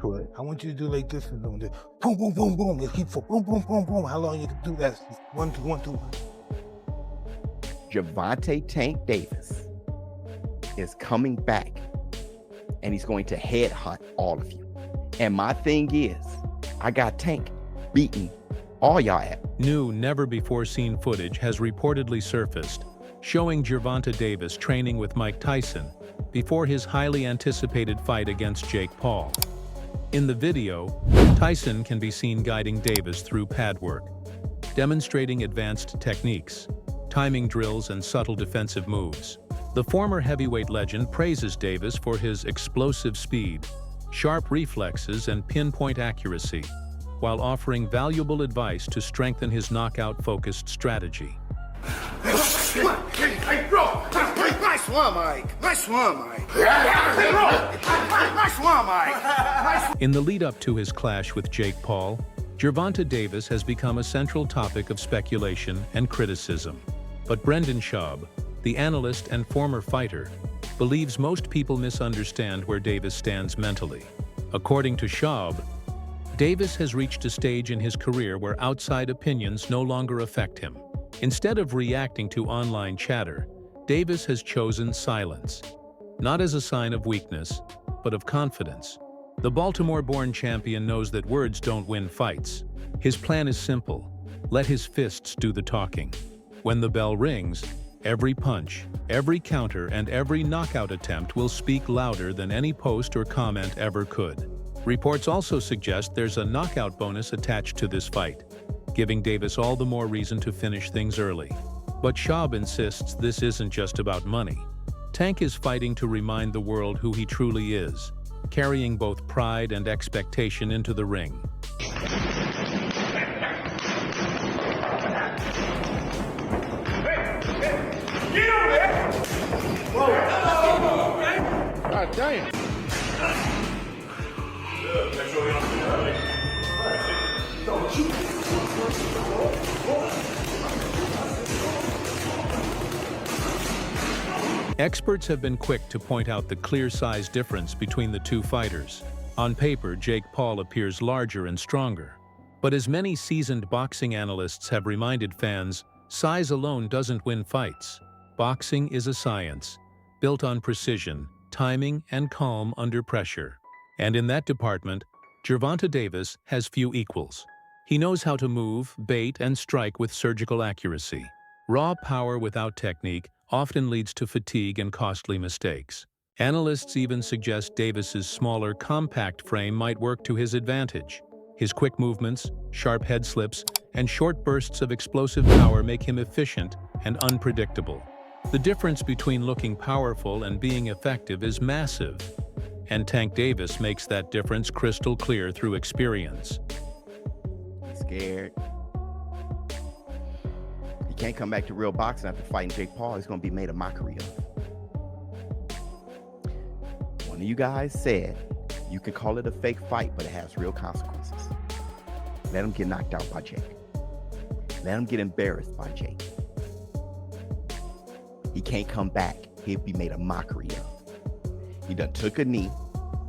Correct. I want you to do like this and doing this. Boom, boom, boom, boom. And keep for boom, boom, boom, boom. How long you can do that? 1, 2, 1, 2. Gervonta Tank Davis is coming back, and he's going to headhunt all of you. And my thing is, I got Tank beating all y'all at. New, never-before-seen footage has reportedly surfaced, showing Gervonta Davis training with Mike Tyson before his highly anticipated fight against Jake Paul. In the video, Tyson can be seen guiding Davis through pad work, demonstrating advanced techniques, timing drills, and subtle defensive moves. The former heavyweight legend praises Davis for his explosive speed, sharp reflexes, and pinpoint accuracy, while offering valuable advice to strengthen his knockout-focused strategy. Hey, bro! Nice one, Mike! Nice one, Mike! Hey, bro! Nice one, Mike! In the lead-up to his clash with Jake Paul, Gervonta Davis has become a central topic of speculation and criticism. But Brendan Schaub, the analyst and former fighter, believes most people misunderstand where Davis stands mentally. According to Schaub, Davis has reached a stage in his career where outside opinions no longer affect him. Instead of reacting to online chatter, Davis has chosen silence, not as a sign of weakness, but of confidence. The Baltimore-born champion knows that words don't win fights. His plan is simple: let his fists do the talking. When the bell rings, every punch, every counter, and every knockout attempt will speak louder than any post or comment ever could. Reports also suggest there's a knockout bonus attached to this fight, giving Davis all the more reason to finish things early. But Schaub insists this isn't just about money. Tank is fighting to remind the world who he truly is, carrying both pride and expectation into the ring. Get over there! Whoa! God damn! Experts have been quick to point out the clear size difference between the two fighters. On paper, Jake Paul appears larger and stronger. But as many seasoned boxing analysts have reminded fans, size alone doesn't win fights. Boxing is a science, built on precision, timing, and calm under pressure. And in that department, Gervonta Davis has few equals. He knows how to move, bait, and strike with surgical accuracy. Raw power without technique often leads to fatigue and costly mistakes. Analysts even suggest Davis's smaller, compact frame might work to his advantage. His quick movements, sharp head slips, and short bursts of explosive power make him efficient and unpredictable. The difference between looking powerful and being effective is massive, and Tank Davis makes that difference crystal clear through experience. He's scared. He can't come back to real boxing after fighting Jake Paul. He's going to be made a mockery of. One of you guys said you can call it a fake fight, but it has real consequences. Let him get knocked out by Jake. Let him get embarrassed by Jake. He can't come back. He'll be made a mockery of. He done took a knee,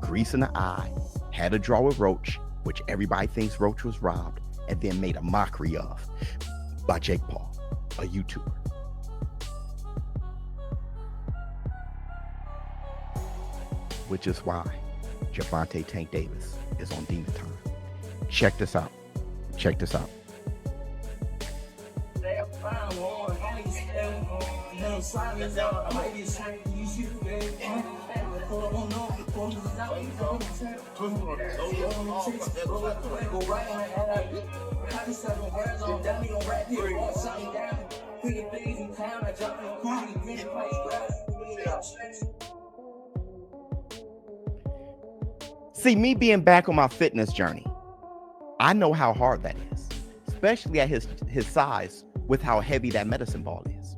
grease in the eye, had a draw with Roach, which everybody thinks Roach was robbed, and then made a mockery of by Jake Paul, a YouTuber. Which is why Gervonta Tank Davis is on Demon Time. Check this out. Check this out. See, me being back on my fitness journey, I know how hard that is, especially at his size with how heavy that medicine ball is.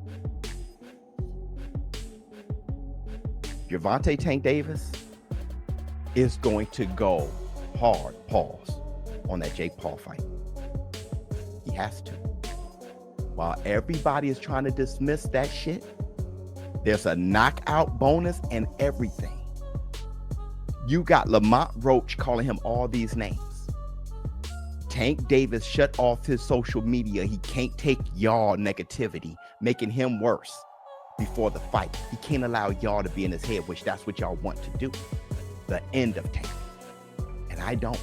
Gervonta Tank Davis is going to go hard, pause, on that Jake Paul fight. He has to. while everybody is trying to dismiss that shit, there's a knockout bonus and everything. You got Lamont Roach calling him all these names. Tank Davis shut off his social media. He can't take y'all negativity, making him worse before the fight. He can't allow y'all to be in his head, which that's what y'all want to do. The end of Tank. And I don't.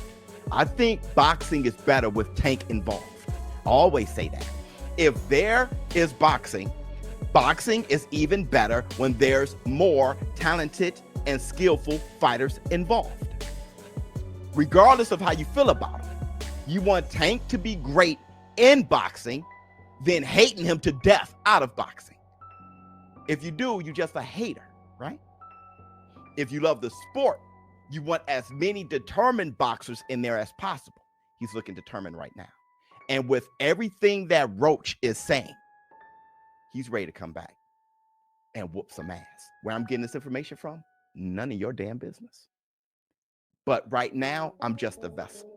I think boxing is better with Tank involved. I always say that. If there is boxing, boxing is even better when there's more talented and skillful fighters involved. Regardless of how you feel about him, you want Tank to be great in boxing, then hating him to death out of boxing. If you do, you're just a hater, right? If you love the sport, you want as many determined boxers in there as possible. He's looking determined right now. And with everything that Roach is saying, he's ready to come back and whoop some ass. Where I'm getting this information from, none of your damn business. But right now, I'm just a vessel.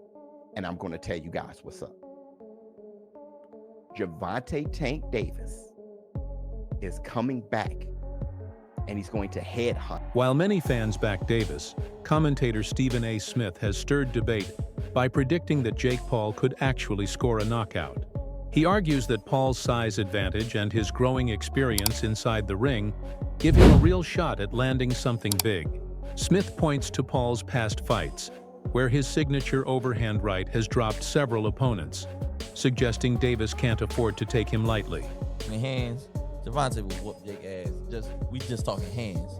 And I'm going to tell you guys what's up. Gervonta Tank Davis is coming back, and he's going to headhunt. While many fans back Davis, commentator Stephen A. Smith has stirred debate by predicting that Jake Paul could actually score a knockout. He argues that Paul's size advantage and his growing experience inside the ring give him a real shot at landing something big. Smith points to Paul's past fights, where his signature overhand right has dropped several opponents, suggesting Davis can't afford to take him lightly. In hands, Gervonta will whoop Jake ass. We just talking hands.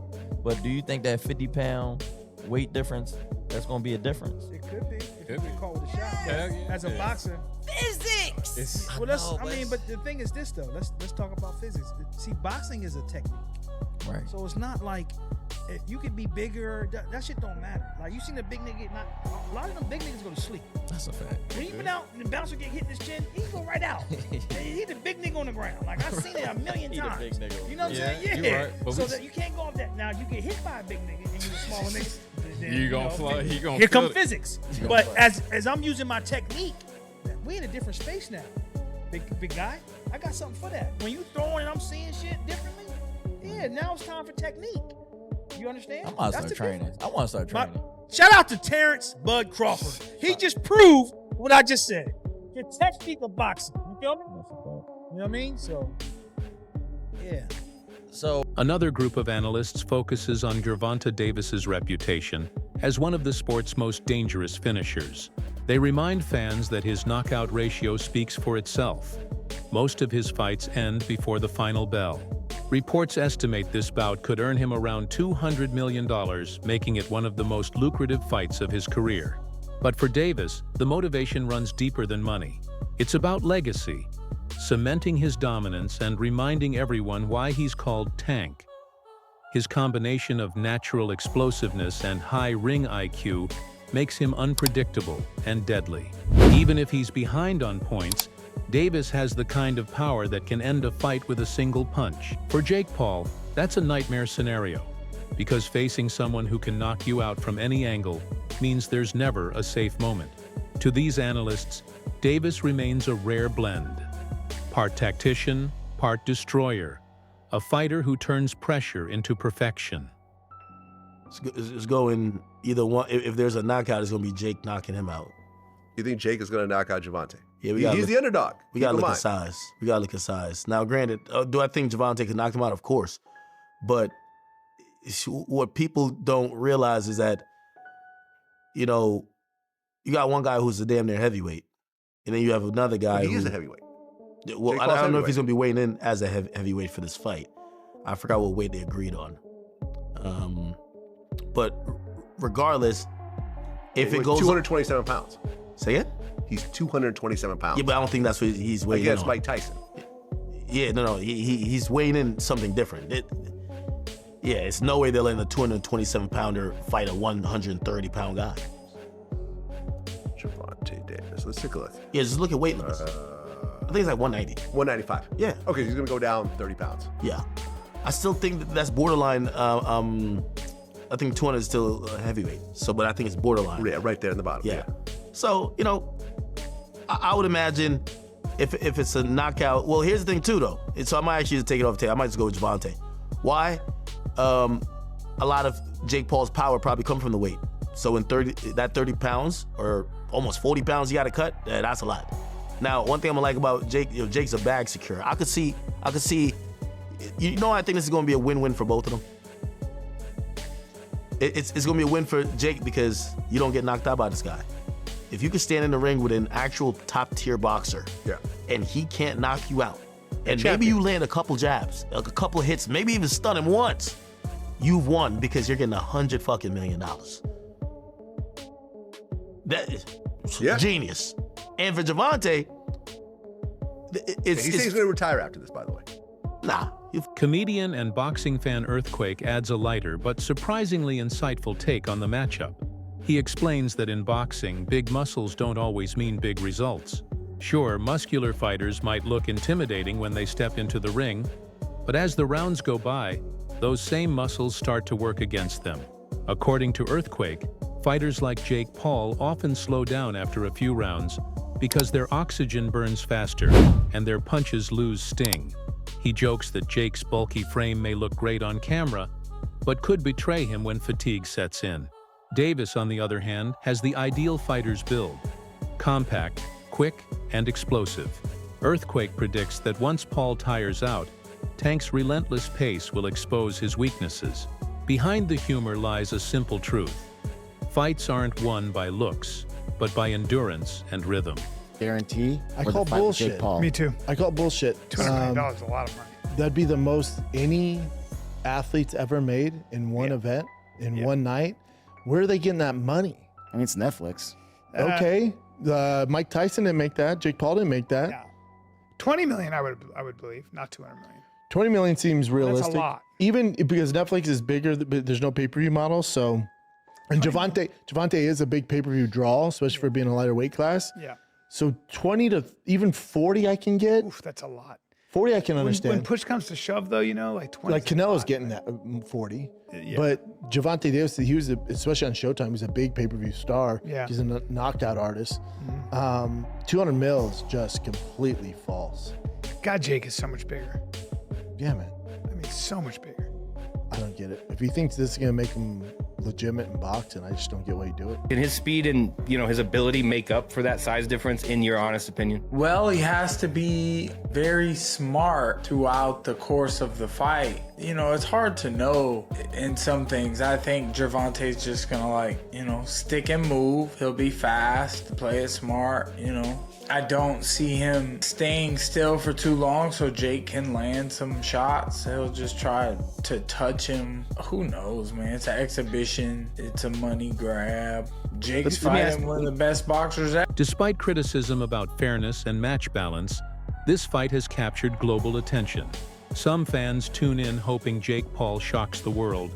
But do you think that 50-pound weight difference, that's going to be a difference? It could be. If you get caught with a shot. As a boxer. Physics! But the thing is this, though. Let's talk about physics. See, boxing is a technique. Right. So it's not like you could be bigger. That shit don't matter. Like, you seen the big nigga get knocked. A lot of them big niggas go to sleep. That's a fact. When he been out and the bouncer get hit in his chin, he go right out. He the big nigga on the ground. Like, I've seen it a million times. Big nigga. You know what I'm saying? Yeah. Right. But so that you can't go off that. Now, you get hit by a big nigga and you a smaller nigga. Then, You gonna fly. He gonna. Here come feel it. physics. But as I'm using my technique, we in a different space now. Big guy, I got something for that. When you throwing and I'm seeing shit differently, now it's time for technique. You understand? I want to start training. Shout out to Terrence Bud Crawford. He just proved what I just said. Your technique of boxing. You feel me? You know what I mean? So, yeah. So Another group of analysts focuses on Gervonta Davis's reputation as one of the sport's most dangerous finishers. They remind fans that his knockout ratio speaks for itself. Most of his fights end before the final bell. Reports estimate this bout could earn him around $200 million, making it one of the most lucrative fights of his career. But for Davis, the motivation runs deeper than money. It's about legacy, cementing his dominance and reminding everyone why he's called Tank. His combination of natural explosiveness and high ring IQ makes him unpredictable and deadly. Even if he's behind on points, Davis has the kind of power that can end a fight with a single punch. For Jake Paul, that's a nightmare scenario, because facing someone who can knock you out from any angle means there's never a safe moment. To these analysts, Davis remains a rare blend. Part tactician, part destroyer, a fighter who turns pressure into perfection. It's going either one. If there's a knockout, it's going to be Jake knocking him out. You think Jake is going to knock out Gervonta? Yeah, he's the underdog. We got to look at size. We got to look at size. Now, granted, do I think Gervonta could knock him out? Of course. But what people don't realize is that, you got one guy who's a damn near heavyweight. And then you have another guy He is a heavyweight. Well, I don't know if he's going to be weighing in as a heavyweight for this fight. I forgot what weight they agreed on. But regardless, if it goes 227 pounds. Say it? He's 227 pounds. Yeah, but I don't think that's what he's weighing in against on. Mike Tyson. Yeah, no, he's weighing in something different. It's no way they'll let a 227-pounder fight a 130-pound guy. Gervonta Davis. Let's take a look. Yeah, just look at weight limits. I think it's like 190. 195. Yeah. Okay, he's going to go down 30 pounds. Yeah. I still think that's borderline. I think 200 is still heavyweight. But I think it's borderline. Yeah, right there in the bottom. Yeah. So, I would imagine if it's a knockout, well, here's the thing too, though. So I might actually take it off the table. I might just go with Gervonta. Why? A lot of Jake Paul's power probably come from the weight. So in 30 pounds or almost 40 pounds you got to cut, that's a lot. Now, one thing I'm gonna like about Jake, Jake's a bag secure. I could see, I think this is gonna be a win-win for both of them. It's gonna be a win for Jake because you don't get knocked out by this guy. If you can stand in the ring with an actual top-tier boxer, and he can't knock you out, and maybe you land a couple jabs, a couple hits, maybe even stun him once, you've won because you're getting $100 million. That is genius. And for Gervonta, he says he's going to retire after this, by the way. Nah. Comedian and boxing fan Earthquake adds a lighter but surprisingly insightful take on the matchup. He explains that in boxing, big muscles don't always mean big results. Sure, muscular fighters might look intimidating when they step into the ring, but as the rounds go by, those same muscles start to work against them. According to Earthquake, fighters like Jake Paul often slow down after a few rounds because their oxygen burns faster and their punches lose sting. He jokes that Jake's bulky frame may look great on camera, but could betray him when fatigue sets in. Davis, on the other hand, has the ideal fighter's build: compact, quick, and explosive. Earthquake predicts that once Paul tires out, Tank's relentless pace will expose his weaknesses. Behind the humor lies a simple truth: fights aren't won by looks, but by endurance and rhythm. Guarantee. I call bullshit. Me too. I call bullshit. $200 million is a lot of money. That'd be the most any athlete's ever made in one event, in one night. Where are they getting that money? I mean, it's Netflix. Okay. Mike Tyson didn't make that. Jake Paul didn't make that. Yeah. 20 million, I would believe, not 200 million. 20 million seems realistic. That's a lot. Even because Netflix is bigger, but there's no pay-per-view model. So, and Gervonta is a big pay-per-view draw, especially for being a lighter weight class. Yeah. So 20 to even 40 I can get. Oof, that's a lot. 40 I can understand. When push comes to shove, though, like 20. Like Canelo's getting that 40. But Gervonta Davis, he was, especially on Showtime, he's a big pay-per-view star. Yeah. He's a knockout artist. 200 mil is just completely false. God, Jake is so much bigger. Yeah, man. I mean, so much bigger. I don't get it. If he thinks this is going to make him legitimate in boxing, I just don't get why he do it. Can his speed and, his ability make up for that size difference, in your honest opinion? Well, he has to be very smart throughout the course of the fight. It's hard to know in some things. I think Gervonta's just gonna stick and move. He'll be fast, play it smart, I don't see him staying still for too long so Jake can land some shots. He'll just try to touch him. Who knows, man? It's an exhibition. It's a money grab. Jake's fighting one of the best boxers ever. Despite criticism about fairness and match balance, this fight has captured global attention. Some fans tune in hoping Jake Paul shocks the world,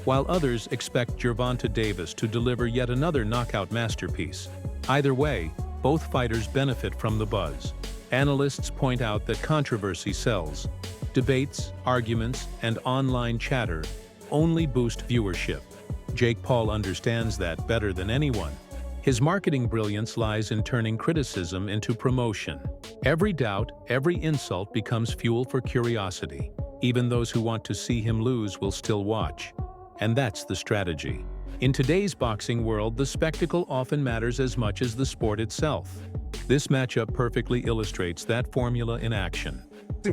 while others expect Gervonta Davis to deliver yet another knockout masterpiece. Either way, both fighters benefit from the buzz. Analysts point out that controversy sells. Debates, arguments, and online chatter only boost viewership. Jake Paul understands that better than anyone. His marketing brilliance lies in turning criticism into promotion. Every doubt, every insult becomes fuel for curiosity. Even those who want to see him lose will still watch. And that's the strategy. In today's boxing world, the spectacle often matters as much as the sport itself. This matchup perfectly illustrates that formula in action.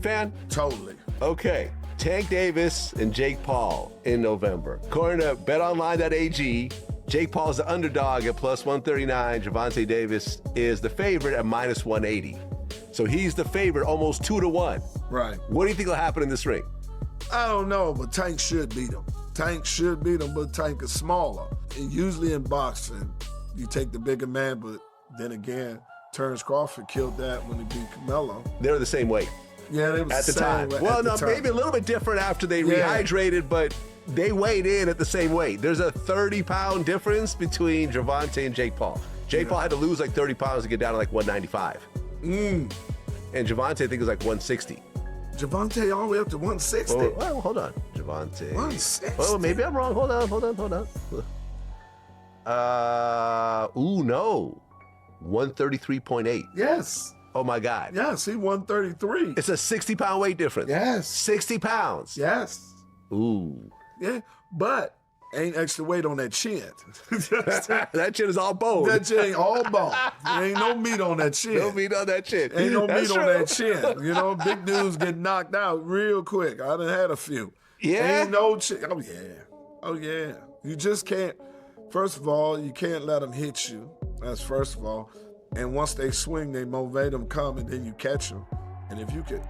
Fan? Totally. Okay. Tank Davis and Jake Paul in November. According to betonline.ag, Jake Paul is the underdog at plus 139. Gervonta Davis is the favorite at minus 180. So he's the favorite almost 2-1. Right. What do you think will happen in this ring? I don't know, but Tank should beat him. Tank should beat him, but Tank is smaller. And usually in boxing, you take the bigger man, but then again, Terrence Crawford killed that when he beat Canelo. They were the same weight. Yeah, they were at the time. Well, no, maybe a little bit different after they rehydrated, but they weighed in at the same weight. There's a 30-pound difference between Gervonta and Jake Paul. Jake Paul had to lose like 30 pounds to get down to like 195. And Gervonta, I think, is like 160. Gervonta all the way up to 160. Oh, hold on. Gervonta. 160. Oh, maybe I'm wrong. Hold on. No. 133.8. Yes. Oh my God. Yes, he 133. It's a 60-pound weight difference. Yes. 60 pounds. Yes. Ooh. Yeah, but ain't extra weight on that chin. That chin is all bone. That chin ain't all bone. There ain't no meat on that chin. No meat on that chin. Ain't no That's meat on true. that chin. You know, big dudes get knocked out real quick. I done had a few. Yeah? Ain't no chin. Oh, yeah. Oh, yeah. You just can't. First of all, you can't let them hit you. That's first of all. And once they swing, they motivate them come, and then you catch them. And if you could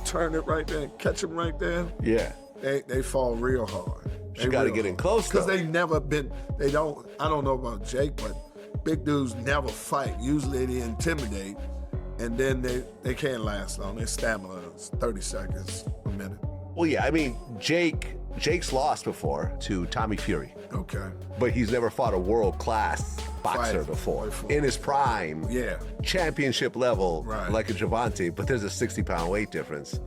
turn it right there and catch them right there, Yeah. they fall real hard. You got to get in close, because though. they never been. I don't know about Jake, but big dudes never fight. Usually they intimidate, and then they can't last long. Their stamina is 30 seconds a minute. Well, yeah, I mean, Jake's lost before to Tommy Fury. Okay. But he's never fought a world-class boxer before. In his prime. Yeah. Championship level, Right. like a Gervonta, but there's a 60-pound weight difference.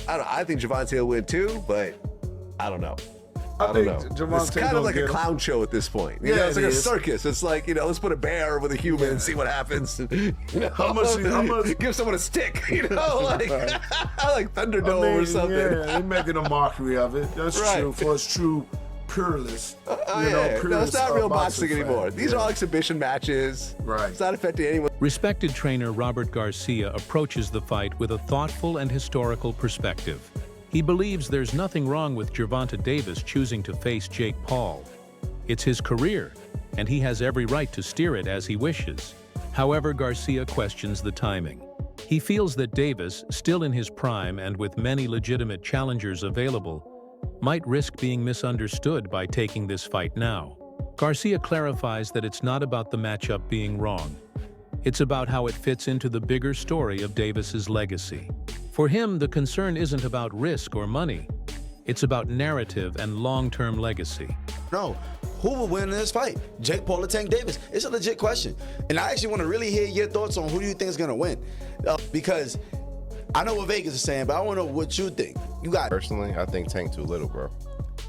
I think Gervonta will win too, but I don't know. I don't know. Gervonta It's kind gonna of like a get him. clown show at this point. You Yeah, know, it's it like a is. circus. It's like, let's put a bear with a human and see what happens. You know? How much? Give someone a stick, like Thunderdome I mean, or something. Yeah, they're making a mockery of it. That's Right. true for its true purists. No, it's not real boxing fan. anymore. These are all exhibition matches. Right. It's not affecting anyone. Respected trainer Robert Garcia approaches the fight with a thoughtful and historical perspective. He believes there's nothing wrong with Gervonta Davis choosing to face Jake Paul. It's his career, and he has every right to steer it as he wishes. However, Garcia questions the timing. He feels that Davis, still in his prime and with many legitimate challengers available, might risk being misunderstood by taking this fight now. Garcia clarifies that it's not about the matchup being wrong. It's about how it fits into the bigger story of Davis's legacy. For him, the concern isn't about risk or money. It's about narrative and long-term legacy. No, who will win in this fight? Jake Paul or Tank Davis? It's a legit question. And I actually want to really hear your thoughts on who do you think is going to win. Because I know what Vegas is saying, but I want to know what you think. You got Personally, I think Tank too little, bro.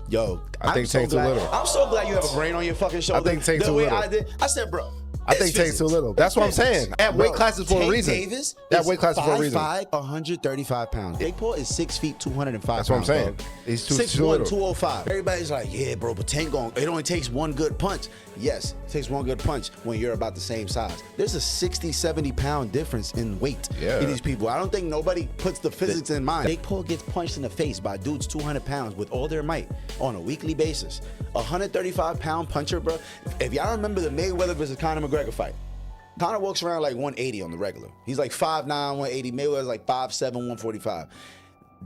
Yo, I think Tank too little. I'm so glad you have a brain on your fucking shoulder. I think Tank The too way little. I did, I said, bro. I think Tank's too little. That's what I'm saying. That weight class is for a reason. Tank Davis That is weight class is for a reason. 5'5", 135 pounds. Jake Paul is 6 feet, 205 That's what I'm pounds, saying. bro. He's too 6'1", little. 205. Everybody's like, yeah, bro, but Tank it only takes one good punch. Yes, it takes one good punch when you're about the same size. There's a 60, 70-pound difference in weight in these people. I don't think nobody puts the physics in mind. Jake Paul gets punched in the face by dudes 200 pounds with all their might on a weekly basis. A 135-pound puncher, bro. If y'all remember the Mayweather versus Conor McGregor fight, Conor walks around like 180 on the regular. He's like 5'9", 180. Mayweather's like 5'7", 145.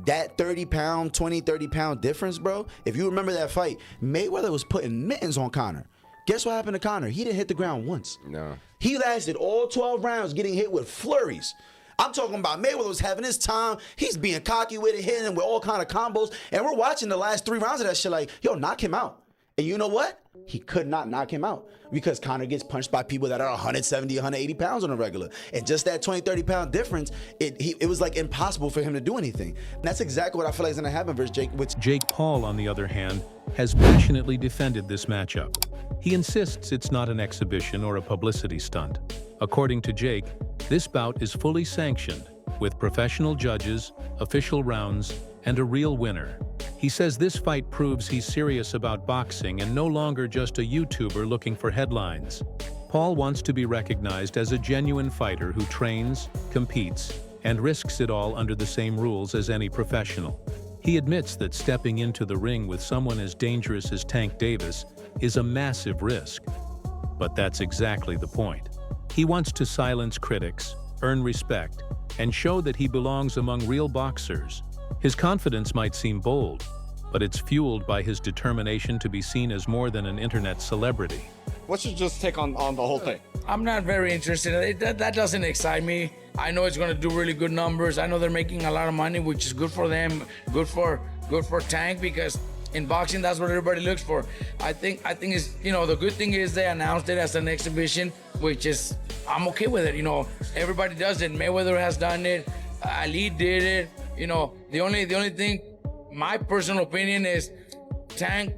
That 30-pound, 20, 30-pound difference, bro, if you remember that fight, Mayweather was putting mittens on Conor. Guess what happened to Conor? He didn't hit the ground once. No. He lasted all 12 rounds getting hit with flurries. I'm talking about Mayweather was having his time. He's being cocky with it, hitting him with all kind of combos. And we're watching the last 3 rounds of that shit like, yo, knock him out. And you know what? He could not knock him out because Conor gets punched by people that are 170, 180 pounds on a regular. And just that 20, 30-pound difference, it was like impossible for him to do anything. And that's exactly what I feel like is going to happen versus Jake. Jake Paul, on the other hand, has passionately defended this matchup. He insists it's not an exhibition or a publicity stunt. According to Jake, this bout is fully sanctioned, with professional judges, official rounds, and a real winner. He says this fight proves he's serious about boxing and no longer just a YouTuber looking for headlines. Paul wants to be recognized as a genuine fighter who trains, competes, and risks it all under the same rules as any professional. He admits that stepping into the ring with someone as dangerous as Tank Davis is a massive risk. But that's exactly the point. He wants to silence critics, earn respect, and show that he belongs among real boxers. His confidence might seem bold, but it's fueled by his determination to be seen as more than an internet celebrity. What's your just take on the whole thing? I'm not very interested. That doesn't excite me. I know it's going to do really good numbers. I know they're making a lot of money, which is good for them, good for Tank, because in boxing, that's what everybody looks for. I think it's, the good thing is they announced it as an exhibition, which is, I'm okay with it. Everybody does it. Mayweather has done it. Ali did it. The only thing, my personal opinion is Tank,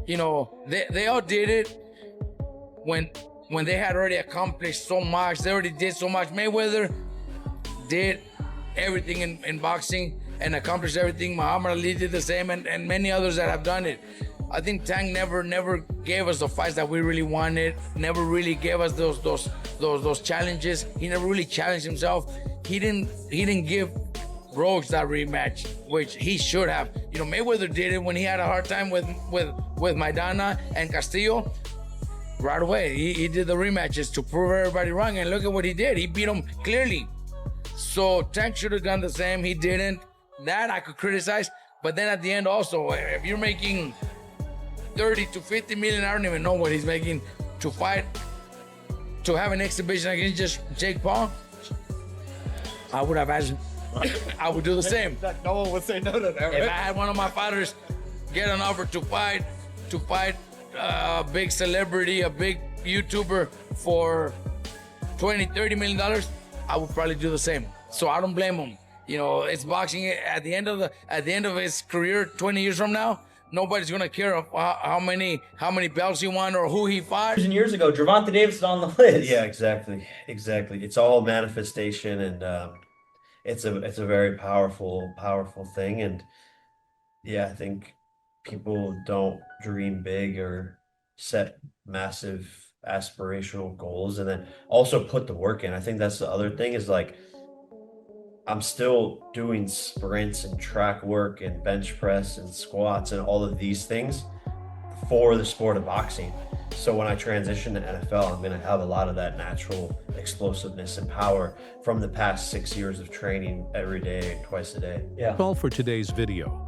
they all did it when they had already accomplished so much. They already did so much. Mayweather, did everything in boxing and accomplished everything. Muhammad Ali did the same, and many others that have done it. I think Tank never gave us the fights that we really wanted. Never really gave us those challenges. He never really challenged himself. He didn't give Roach that rematch, which he should have. You know, Mayweather did it when he had a hard time with Maidana and Castillo. Right away, he did the rematches to prove everybody wrong, and look at what he did. He beat him clearly. So Tank should have done the same. He didn't. That I could criticize, but then at the end also, if you're making 30 to 50 million, I don't even know what he's making to fight, to have an exhibition against just Jake Paul, I would have asked, I would do the same. No one would say no to that, right? If I had one of my fighters get an offer to fight a big celebrity, a big YouTuber for $20, $30 million, I would probably do the same. So I don't blame him. You know, it's boxing. At the end of his career, 20 years from now, nobody's gonna care how many belts he won or who he fought. Years ago, Gervonta Davis is on the list. Yeah, exactly. It's all manifestation, and it's a very powerful thing. And yeah, I think people don't dream big or set massive aspirational goals, and then also put the work in. I think that's the other thing is like, I'm still doing sprints and track work and bench press and squats and all of these things for the sport of boxing. So when I transition to NFL, I'm going to have a lot of that natural explosiveness and power from the past 6 years of training every day, twice a day. Yeah. That's all for today's video.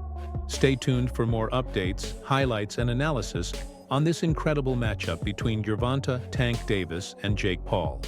Stay tuned for more updates, highlights, and analysis on this incredible matchup between Gervonta "Tank" Davis and Jake Paul.